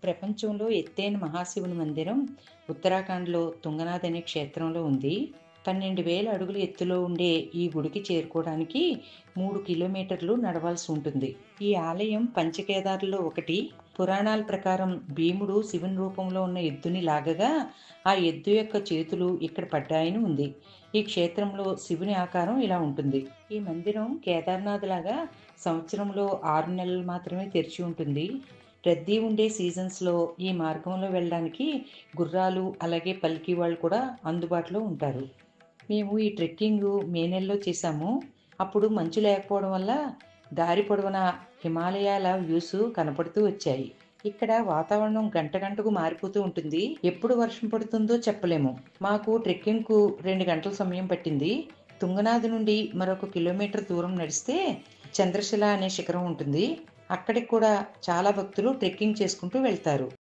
ప్రపంచంలో ఎత్తైన మహాశివుని మందిరం ఉత్తరాఖండ్‌లో తుంగనాథ్ అనే క్షేత్రంలో ఉంది. 12,000 అడుగుల ఎత్తులో ఉండే ఈ గుడికి చేరుకోవడానికి 3 కిలోమీటర్లు నడవాల్సి ఉంటుంది. ఈ ఆలయం పంచకేదార్లలో ఒకటి. పురాణాల ప్రకారం భీముడు శివుని రూపంలో ఉన్న ఎద్దుని లాగగా ఆ ఎద్దు యొక్క చేతులు ఇక్కడ పడ్డాయని ఉంది. ఈ క్షేత్రంలో శివుని ఆకారం ఇలా ఉంటుంది. ఈ మందిరం కేదార్నాథ్ లాగా సంవత్సరంలో 6 నెలలు మాత్రమే తెరిచి ఉంటుంది. రద్దీ ఉండే సీజన్స్‌లో ఈ మార్గంలో వెళ్ళడానికి గుర్రాలు, అలాగే పల్కీ వాళ్ళు కూడా అందుబాటులో ఉంటారు. మేము ఈ ట్రెక్కింగు మే నెలలో చేశాము. అప్పుడు మంచు లేకపోవడం వల్ల దారి పొడవునా హిమాలయాల వ్యూస్ కనపడుతూ వచ్చాయి. ఇక్కడ వాతావరణం గంట గంటకు మారిపోతూ ఉంటుంది. ఎప్పుడు వర్షం పడుతుందో చెప్పలేము. మాకు ట్రెక్కింగ్‌కు 2 గంటల సమయం పట్టింది. తుంగనాథ్ నుండి మరొక కిలోమీటర్ దూరం నడిస్తే చంద్రశిల అనే శిఖరం ఉంటుంది. అక్కడికి కూడా చాలా భక్తులు ట్రెక్కింగ్ చేసుకుంటూ వెళ్తారు.